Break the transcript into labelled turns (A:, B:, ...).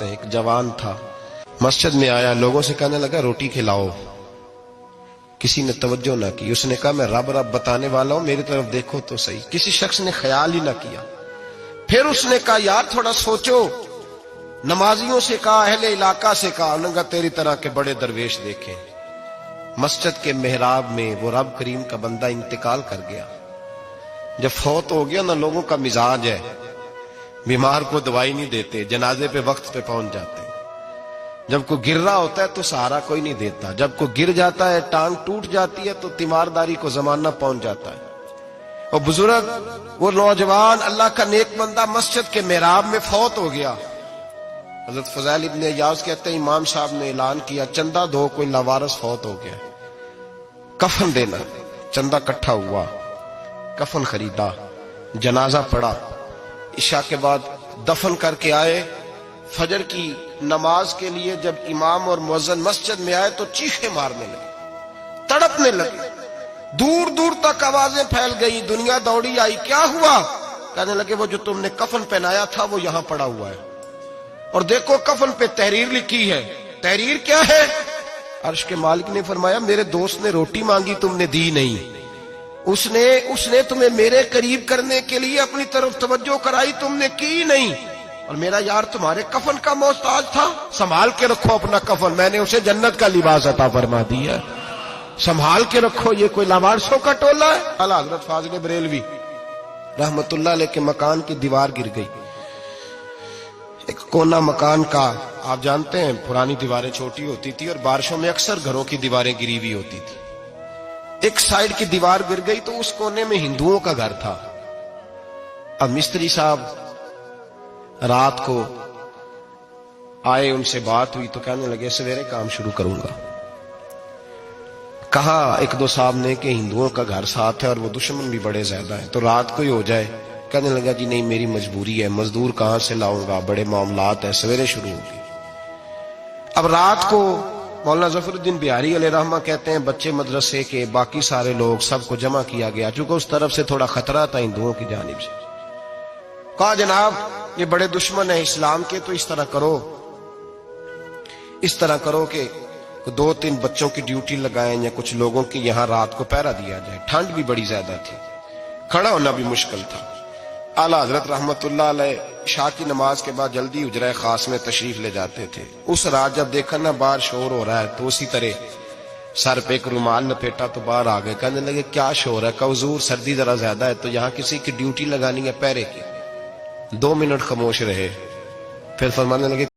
A: ایک جوان تھا، مسجد میں آیا، لوگوں سے کہنے لگا روٹی کھلاؤ. کسی نے توجہ نہ کی. اس نے کہا میں رب رب بتانے والا ہوں، میری طرف دیکھو تو صحیح. کسی شخص نے خیال ہی نہ کیا. پھر اس نے کہا یار تھوڑا سوچو. نمازیوں سے کہا، اہل علاقہ سے کہا، انہوں نے کہا تیری طرح کے بڑے درویش دیکھیں. مسجد کے محراب میں وہ رب کریم کا بندہ انتقال کر گیا. جب فوت ہو گیا نا، لوگوں کا مزاج ہے، بیمار کو دوائی نہیں دیتے، جنازے پہ وقت پہ پہنچ جاتے. جب کوئی گر رہا ہوتا ہے تو سہارا کوئی نہیں دیتا. جب کوئی گر جاتا ہے، ٹانگ ٹوٹ جاتی ہے، تو تیمارداری کو زمانہ پہنچ جاتا ہے. اور بزرگ، وہ نوجوان اللہ کا نیک بندہ مسجد کے محراب میں فوت ہو گیا. حضرت فضیل ابن عیاض کہتے ہیں امام صاحب نے اعلان کیا چندہ دو، کوئی لاوارث فوت ہو گیا، کفن دینا. چندہ کٹھا ہوا، کفن خریدا، جنازہ پڑا. عشاء کے بعد دفن کر کے آئے. فجر کی نماز کے لیے جب امام اور مؤذن مسجد میں آئے تو چیخیں مارنے لگے، تڑپنے لگے. دور دور تک آوازیں پھیل گئی. دنیا دوڑی آئی. کیا ہوا؟ کہنے لگے وہ جو تم نے کفن پہنایا تھا وہ یہاں پڑا ہوا ہے، اور دیکھو کفن پہ تحریر لکھی ہے. تحریر کیا ہے؟ عرش کے مالک نے فرمایا میرے دوست نے روٹی مانگی، تم نے دی نہیں. اس نے تمہیں میرے قریب کرنے کے لیے اپنی طرف توجہ کرائی، تم نے کی نہیں. اور میرا یار تمہارے کفن کا محتاج تھا، سنبھال کے رکھو اپنا کفن، میں نے اسے جنت کا لباس عطا فرما دیا، سنبھال کے رکھو. یہ کوئی لاوارثوں کا ٹولہ ہے؟ اعلیٰ حضرت فاضل بریلوی رحمت اللہ علیہ کے مکان کی دیوار گر گئی. ایک کونا مکان کا، آپ جانتے ہیں پرانی دیواریں چھوٹی ہوتی تھی اور بارشوں میں اکثر گھروں کی دیواریں گری ہوئی ہوتی تھی. ایک سائیڈ کی دیوار گر گئی تو اس کونے میں ہندوؤں کا گھر تھا. اب مستری صاحب رات کو آئے، ان سے بات ہوئی تو کہنے لگے سویرے کام شروع کروں گا. کہا ایک دو صاحب نے کہ ہندوؤں کا گھر ساتھ ہے اور وہ دشمن بھی بڑے زیادہ ہیں، تو رات کو ہی ہو جائے. کہنے لگا جی نہیں میری مجبوری ہے، مزدور کہاں سے لاؤں گا، بڑے معاملات ہیں، سویرے شروع ہوگی. اب رات کو مولانا ظفر الدین بہاری علیہ رحمہ کہتے ہیں بچے مدرسے کے، باقی سارے لوگ، سب کو جمع کیا گیا. چونکہ اس طرف سے تھوڑا خطرہ تھا ہندوؤں کی جانب سے. کہا جناب یہ بڑے دشمن ہیں اسلام کے، تو اس طرح کرو کہ دو تین بچوں کی ڈیوٹی لگائیں یا کچھ لوگوں کی یہاں رات کو پہرا دیا جائے. ٹھنڈ بھی بڑی زیادہ تھی، کھڑا ہونا بھی مشکل تھا. اعلیٰ حضرت رحمت اللہ علیہ عشاء کی نماز کے بعد جلدی حجرہ خاص میں تشریف لے جاتے تھے. اس رات جب دیکھا نا باہر شور ہو رہا ہے تو اسی طرح سر پہ ایک رومال لپیٹا تو باہر آ گئے. کہنے لگے کیا شور ہے؟ کہ حضور سردی ذرا زیادہ ہے تو یہاں کسی کی ڈیوٹی لگانی ہے پہرے کی. 2 منٹ خاموش رہے، پھر فرمانے لگے